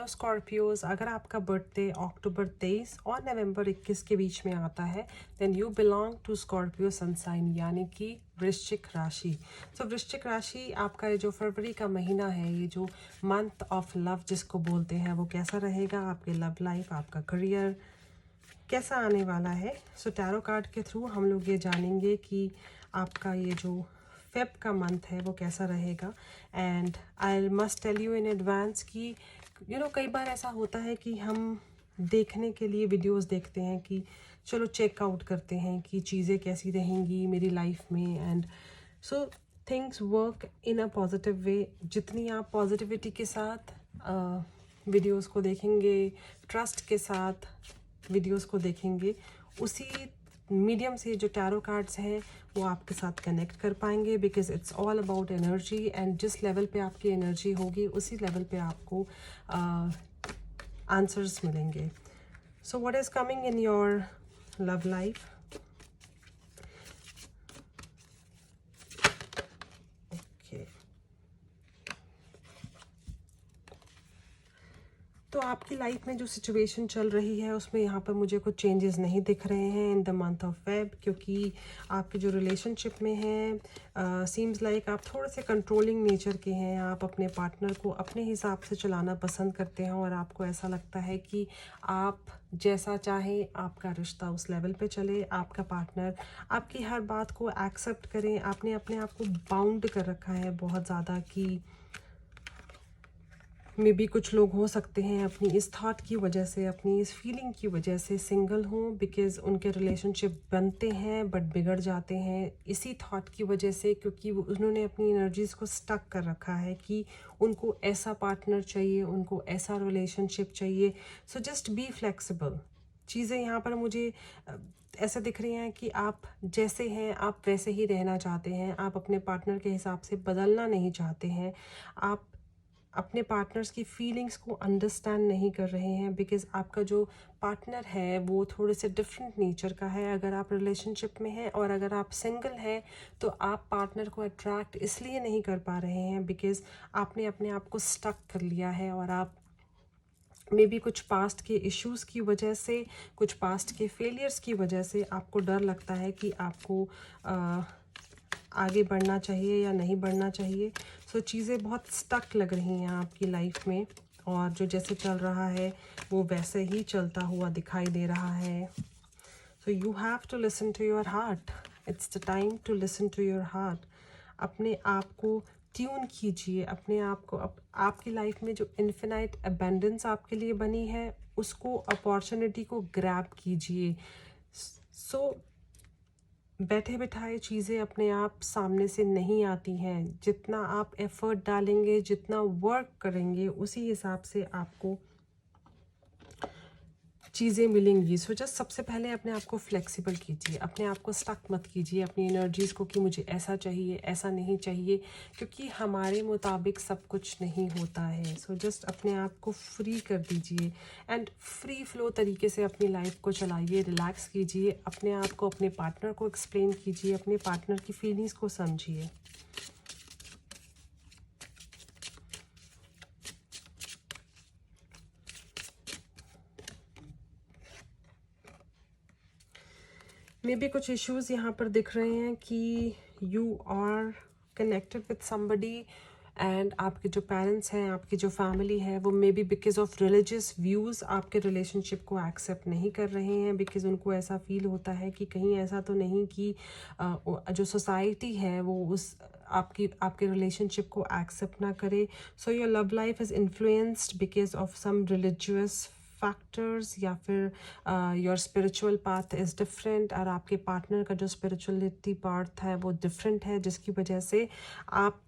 Hello Scorpios, अगर आपका birthday अक्टूबर 23 और नवंबर 21 के बीच में आता है then you belong to Scorpio sun sign यानी कि वृश्चिक राशि। तो वृश्चिक राशि आपका ये जो फरवरी का महीना है, ये जो मंथ ऑफ लव जिसको बोलते हैं, वो कैसा रहेगा? आपके लव लाइफ, आपका करियर कैसा आने वाला है? सो टैरो कार्ड के थ्रू हम लोग ये जानेंगे कि आपका ये जो फेब का मंथ है वो कैसा रहेगा। And I must tell you in advance कि कई बार ऐसा होता है कि हम देखने के लिए वीडियोस देखते हैं कि चलो चेकआउट करते हैं कि चीज़ें कैसी रहेंगी मेरी लाइफ में। And so things work in a positive way. जितनी आप पॉजिटिविटी के साथ वीडियोस को देखेंगे, ट्रस्ट के साथ वीडियोस को देखेंगे, उसी मीडियम से जो टैरो कार्ड्स हैं वो आपके साथ कनेक्ट कर पाएंगे। Because it's all about energy, and जिस लेवल पे आपकी एनर्जी होगी उसी लेवल पे आपको आंसर्स मिलेंगे। So what is coming in your love life? Okay, तो आपकी लाइफ में जो सिचुएशन चल रही है उसमें यहाँ पर मुझे कुछ चेंजेस नहीं दिख रहे हैं इन द मंथ ऑफ फेब, क्योंकि आपके जो रिलेशनशिप में हैं सीम्स लाइक आप थोड़े से कंट्रोलिंग नेचर के हैं। आप अपने पार्टनर को अपने हिसाब से चलाना पसंद करते हैं और आपको ऐसा लगता है कि आप जैसा चाहें आपका रिश्ता उस लेवल पे चले, आपका पार्टनर आपकी हर बात को एक्सेप्ट करें। आपने अपने आप को बाउंड कर रखा है बहुत ज़्यादा कि मे बी कुछ लोग हो सकते हैं अपनी इस थॉट की वजह से, अपनी इस फीलिंग की वजह से सिंगल हों, बिकॉज़ उनके रिलेशनशिप बनते हैं बट बिगड़ जाते हैं इसी थॉट की वजह से, क्योंकि उन्होंने अपनी एनर्जीज़ को स्टक कर रखा है कि उनको ऐसा पार्टनर चाहिए, उनको ऐसा रिलेशनशिप चाहिए। So just be flexible. चीज़ें यहाँ पर मुझे ऐसा दिख रही हैं कि आप जैसे हैं आप वैसे ही रहना चाहते हैं, आप अपने पार्टनर के हिसाब से बदलना नहीं चाहते हैं, आप अपने पार्टनर्स की फीलिंग्स को अंडरस्टैंड नहीं कर रहे हैं, बिकॉज़ आपका जो पार्टनर है वो थोड़े से डिफरेंट नेचर का है। अगर आप रिलेशनशिप में हैं और अगर आप सिंगल हैं तो आप पार्टनर को अट्रैक्ट इसलिए नहीं कर पा रहे हैं बिकॉज़ आपने अपने आप को स्टक कर लिया है, और आप मे बी कुछ पास्ट के इश्यूज़ की वजह से, कुछ पास्ट के फेलियर्स की वजह से आपको डर लगता है कि आपको आगे बढ़ना चाहिए या नहीं बढ़ना चाहिए। सो चीज़ें बहुत स्टक लग रही हैं आपकी लाइफ में, और जो जैसे चल रहा है वो वैसे ही चलता हुआ दिखाई दे रहा है। So you have to listen to your heart. It's the time to listen to your heart. अपने आप को ट्यून कीजिए, अपने आप को आपकी लाइफ में जो इन्फिनाइट अबेंडेंस आपके लिए बनी है उसको, अपॉर्चुनिटी को ग्रैब कीजिए। सो बैठे बिठाए चीज़ें अपने आप सामने से नहीं आती हैं। जितना आप एफर्ट डालेंगे, जितना वर्क करेंगे, उसी हिसाब से आपको चीज़ें मिलेंगी। सो जस्ट सबसे पहले अपने आप को फ्लेक्सिबल कीजिए, अपने आप को स्टक मत कीजिए अपनी एनर्जीज़ को कि मुझे ऐसा चाहिए, ऐसा नहीं चाहिए, क्योंकि हमारे मुताबिक सब कुछ नहीं होता है। सो जस्ट अपने आप को फ्री कर दीजिए एंड फ्री फ्लो तरीके से अपनी लाइफ को चलाइए, रिलैक्स कीजिए, अपने आप को, अपने पार्टनर को एक्सप्लेन कीजिए, अपने पार्टनर की फीलिंग्स को समझिए। मे बी कुछ इश्यूज़ यहाँ पर दिख रहे हैं कि you are connected with somebody, and आपके जो पेरेंट्स हैं, आपकी जो फैमिली है, वो may B because of religious views आपके रिलेशनशिप को एक्सेप्ट नहीं कर रहे हैं, बिकॉज उनको ऐसा फील होता है कि कहीं ऐसा तो नहीं कि जो सोसाइटी है वो उस आपके रिलेशनशिप को एक्सेप्ट ना करे। So your love life is influenced because of some religious factors, या फिर your spiritual path is different, और आपके पार्टनर का जो स्पिरिचुअलिटी पार्ट है वो डिफरेंट है, जिसकी वजह से आप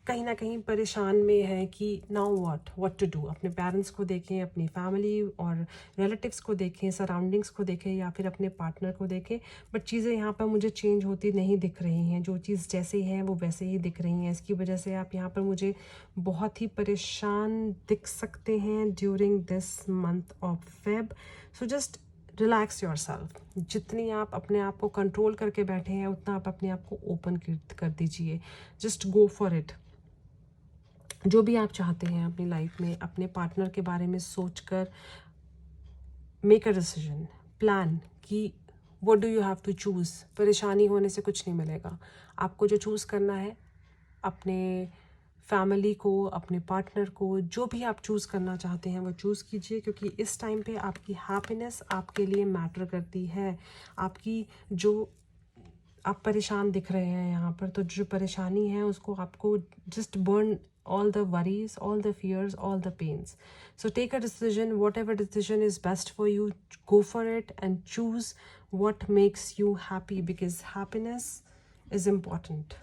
कहीं ना कहीं परेशान में है कि नाउ व्हाट टू डू। अपने पेरेंट्स को देखें, अपनी फैमिली और रिलेटिव्स को देखें, सराउंडिंग्स को देखें, या फिर अपने पार्टनर को देखें, बट चीज़ें यहाँ पर मुझे चेंज होती नहीं दिख रही हैं। जो चीज़ जैसे है वो वैसे ही दिख रही हैं। इसकी वजह से आप यहाँ पर मुझे बहुत ही परेशान दिख सकते हैं during this month of Feb. So just relax your self. जितनी आप अपने आप को कंट्रोल करके बैठे हैं उतना आप अपने आप को ओपन कर दीजिए। Just go for it. जो भी आप चाहते हैं अपनी लाइफ में, अपने पार्टनर के बारे में सोचकर मेक अ डिसीजन, प्लान कि what do you have to choose. परेशानी होने से कुछ नहीं मिलेगा। आपको जो चूज़ करना है, अपने फैमिली को, अपने पार्टनर को, जो भी आप चूज़ करना चाहते हैं वो चूज़ कीजिए, क्योंकि इस टाइम पे आपकी हैप्पीनेस आपके लिए मैटर करती है। आपकी जो आप परेशान दिख रहे हैं यहाँ पर, तो जो परेशानी है उसको आपको just burn all the worries, all the fears, all the pains. So take a decision, whatever decision is best for you, go for it and choose what makes you happy, because happiness is important.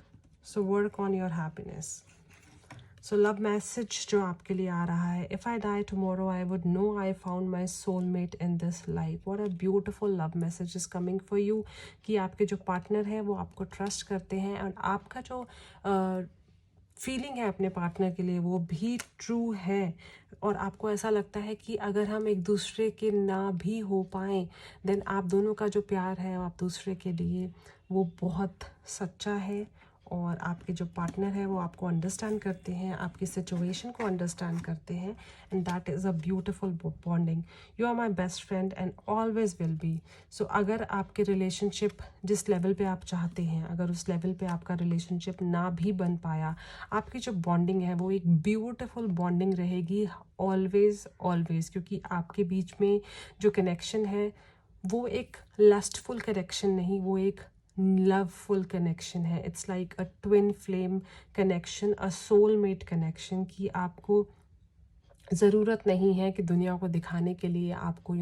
So work on your happiness. So love message जो आपके लिए आ रहा है, if I die tomorrow I would know I found my soulmate in this life. What a beautiful love message is coming for you, कि आपके जो partner है वो आपको ट्रस्ट करते हैं और आपका जो फीलिंग है अपने पार्टनर के लिए वो भी ट्रू है। और आपको ऐसा लगता है कि अगर हम एक दूसरे के ना भी हो पाएँ, देन आप दोनों का जो प्यार है आप दूसरे के लिए वो बहुत सच्चा है। और आपके जो पार्टनर है वो आपको अंडरस्टैंड करते हैं, आपकी सिचुएशन को अंडरस्टैंड करते हैं, and that is a beautiful bonding. You are my best friend and always will be. So अगर आपके रिलेशनशिप जिस लेवल पे आप चाहते हैं, अगर उस लेवल पे आपका रिलेशनशिप ना भी बन पाया, आपकी जो बॉन्डिंग है वो एक ब्यूटिफुल बॉन्डिंग रहेगी ऑलवेज ऑलवेज, क्योंकि आपके बीच में जो कनेक्शन है वो एक लस्टफुल कनेक्शन नहीं, वो एक लवफुल कनेक्शन है। It's like a twin flame connection, a soulmate connection, कि आपको ज़रूरत नहीं है कि दुनिया को दिखाने के लिए आपको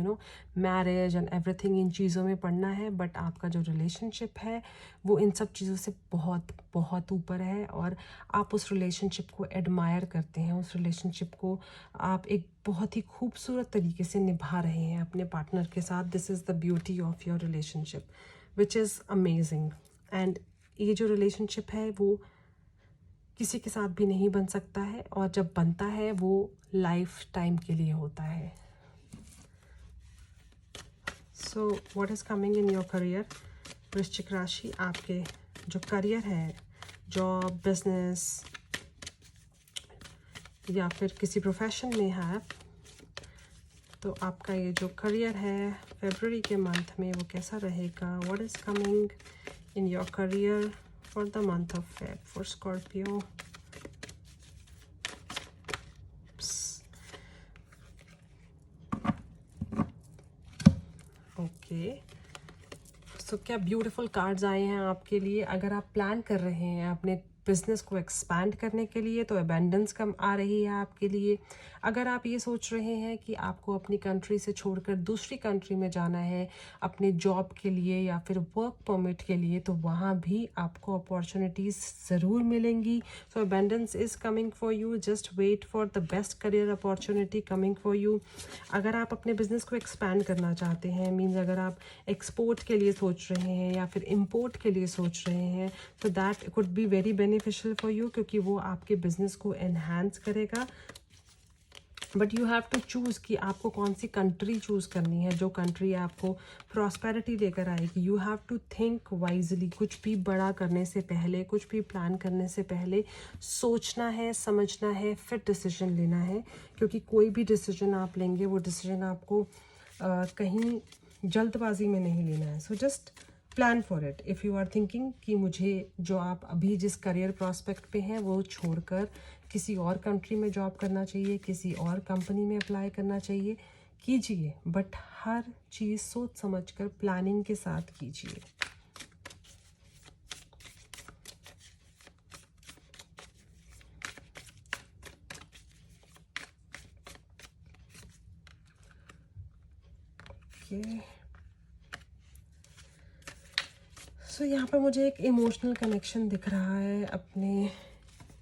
मैरिज एंड एवरीथिंग इन चीज़ों में पड़ना है, बट आपका जो रिलेशनशिप है वो इन सब चीज़ों से बहुत बहुत ऊपर है। और आप उस रिलेशनशिप को एडमायर करते हैं, उस रिलेशनशिप को आप एक बहुत ही खूबसूरत तरीके से निभा रहे हैं अपने पार्टनर के साथ। This is the beauty of your relationship which is amazing. And ये जो रिलेशनशिप है वो किसी के साथ भी नहीं बन सकता है, और जब बनता है वो लाइफ टाइम के लिए होता है। So what is coming in your career वृश्चिक राशि? आपके जो करियर है, जॉब, बिजनेस या फिर किसी प्रोफेशन में है, तो आपका ये जो करियर है फरवरी के मंथ में वो कैसा रहेगा? What is coming in your career for the month of Feb for Scorpio? Okay, so क्या ब्यूटीफुल कार्ड्स आए हैं आपके लिए। अगर आप प्लान कर रहे हैं अपने बिजनेस को एक्सपैंड करने के लिए तो अबेंडेंस कम आ रही है आपके लिए। अगर आप ये सोच रहे हैं कि आपको अपनी कंट्री से छोड़कर दूसरी कंट्री में जाना है अपने जॉब के लिए या फिर वर्क परमिट के लिए, तो वहाँ भी आपको अपॉर्चुनिटीज़ ज़रूर मिलेंगी। So abundance is coming for you, just wait for the best career opportunity coming for you. अगर आप अपने बिजनेस को एक्सपैंड करना चाहते हैं, मीन्स अगर आप एक्सपोर्ट के लिए सोच रहे हैं या फिर इम्पोर्ट के लिए सोच रहे हैं, तो that could be very beneficial for you, क्योंकि वो आपके बिजनेस को एनहांस करेगा। But you have to choose कि आपको कौन सी कंट्री चूज़ करनी है, जो कंट्री आपको प्रॉस्पेरिटी लेकर आएगी। You have to think wisely. कुछ भी बड़ा करने से पहले, कुछ भी प्लान करने से पहले सोचना है, समझना है, फिर डिसीजन लेना है, क्योंकि कोई भी डिसीजन आप लेंगे वो डिसीजन आपको कहीं जल्दबाजी में नहीं लेना है। So just plan for it. If you are thinking कि मुझे जो आप अभी जिस करियर प्रॉस्पेक्ट पे हैं वो छोड़कर किसी और कंट्री में जॉब करना चाहिए, किसी और कंपनी में अप्लाई करना चाहिए, कीजिए, बट हर चीज़ सोच समझकर प्लानिंग के साथ कीजिए। ओके, सो यहाँ पर मुझे एक इमोशनल कनेक्शन दिख रहा है अपने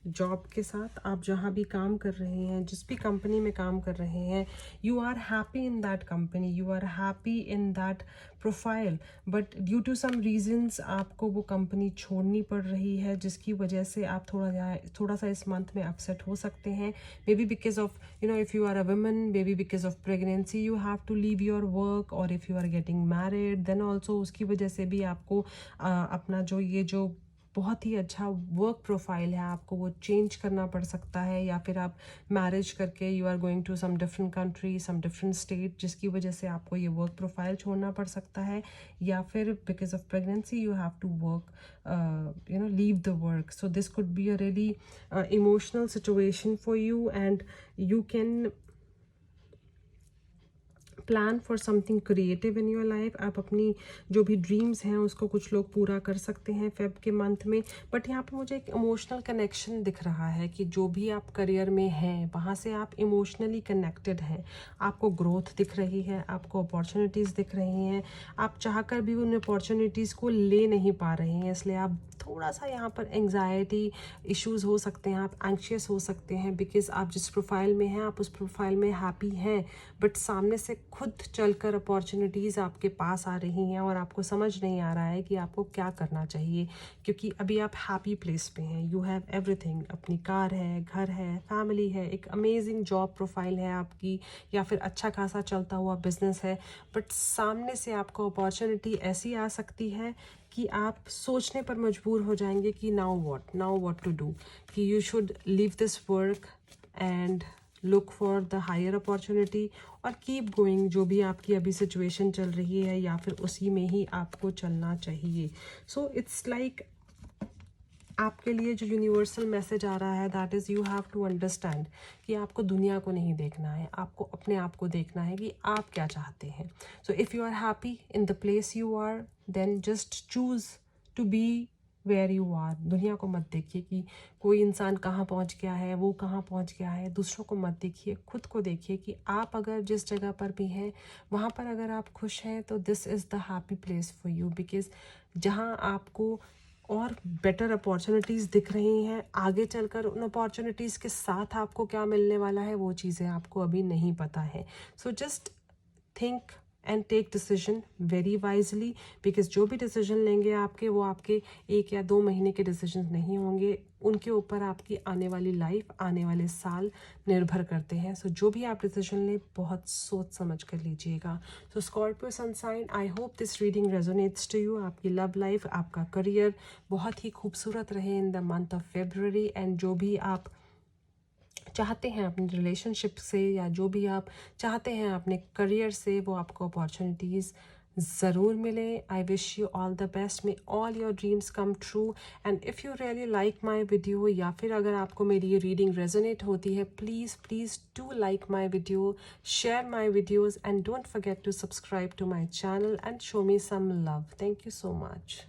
जॉब के साथ। आप जहाँ भी काम कर रहे हैं, जिस भी कंपनी में काम कर रहे हैं, you are happy in that company, you are happy in that profile, but due to some reasons आपको वो कंपनी छोड़नी पड़ रही है, जिसकी वजह से आप थोड़ा सा इस मंथ में अपसेट हो सकते हैं। May be because of if you are a woman, may be because of pregnancy you have to leave your work, और if you are getting married then also उसकी वजह से भी आपको अपना जो बहुत ही अच्छा वर्क प्रोफाइल है, आपको वो चेंज करना पड़ सकता है, या फिर आप मैरिज करके you are going to some different country, some different state, जिसकी वजह से आपको ये वर्क प्रोफाइल छोड़ना पड़ सकता है, या फिर because of pregnancy you have to work leave the work. So this could be a really emotional situation for you, and you can plan for something creative in your life. आप अपनी जो भी ड्रीम्स हैं उसको कुछ लोग पूरा कर सकते हैं फेब के मंथ में। बट यहाँ पे मुझे एक इमोशनल कनेक्शन दिख रहा है कि जो भी आप करियर में हैं वहाँ से आप इमोशनली कनेक्टेड हैं, आपको ग्रोथ दिख रही है, आपको अपॉर्चुनिटीज़ दिख रही हैं, आप चाहकर भी उन अपॉर्चुनिटीज़ को ले नहीं पा रहे हैं, इसलिए आप थोड़ा सा यहाँ पर एंग्जाइटी इश्यूज हो सकते हैं, आप एंक्शियस हो सकते हैं, बिकॉज आप जिस प्रोफाइल में हैं आप उस प्रोफाइल में हैप्पी हैं, बट सामने से खुद चलकर अपॉर्चुनिटीज़ आपके पास आ रही हैं और आपको समझ नहीं आ रहा है कि आपको क्या करना चाहिए, क्योंकि अभी आप हैप्पी प्लेस पे हैं, यू हैव एवरीथिंग, अपनी कार है, घर है, फैमिली है, एक अमेजिंग जॉब प्रोफाइल है आपकी, या फिर अच्छा खासा चलता हुआ बिजनेस है, बट सामने से आपको अपॉर्चुनिटी ऐसी आ सकती है कि आप सोचने पर मजबूर हो जाएंगे कि नाउ व्हाट टू डू, कि you should leave this work and look for the higher opportunity और कीप गोइंग, जो भी आपकी अभी सिचुएशन चल रही है या फिर उसी में ही आपको चलना चाहिए। सो इट्स लाइक आपके लिए जो यूनिवर्सल मैसेज आ रहा है that is you have to understand कि आपको दुनिया को नहीं देखना है, आपको अपने आप को देखना है कि आप क्या चाहते हैं। So if you are happy in the place you are, then just choose to be where you are. दुनिया को मत देखिए कि कोई इंसान कहाँ पहुँच गया है, वो कहाँ पहुँच गया है, दूसरों को मत देखिए, खुद को देखिए कि आप अगर जिस जगह पर भी हैं वहाँ पर अगर आप खुश हैं तो this is the happy place for you, because जहाँ आपको और बेटर अपॉर्चुनिटीज़ दिख रही हैं, आगे चलकर उन अपॉर्चुनिटीज़ के साथ आपको क्या मिलने वाला है वो चीज़ें आपको अभी नहीं पता है। So just think and take decision very wisely, because जो भी डिसीजन लेंगे आपके वो आपके 1 या 2 महीने के डिसीजन नहीं होंगे, उनके ऊपर आपकी आने वाली लाइफ, आने वाले साल निर्भर करते हैं। सो जो भी आप डिसीजन लें बहुत सोच समझ कर लीजिएगा। So Scorpio sun sign, I hope this reading resonates to you. आपकी लव लाइफ, आपका करियर बहुत ही खूबसूरत रहे in the month of February, and जो भी आप चाहते हैं अपने रिलेशनशिप से या जो भी आप चाहते हैं अपने करियर से वो आपको अपॉर्चुनिटीज़ ज़रूर मिले। I wish you all the best, may all your dreams come true. And if you really like my video, या फिर अगर आपको मेरी ये रीडिंग रेजोनेट होती है, please please do like my video, share my videos, and don't forget to subscribe to my channel and show me some love. Thank you so much.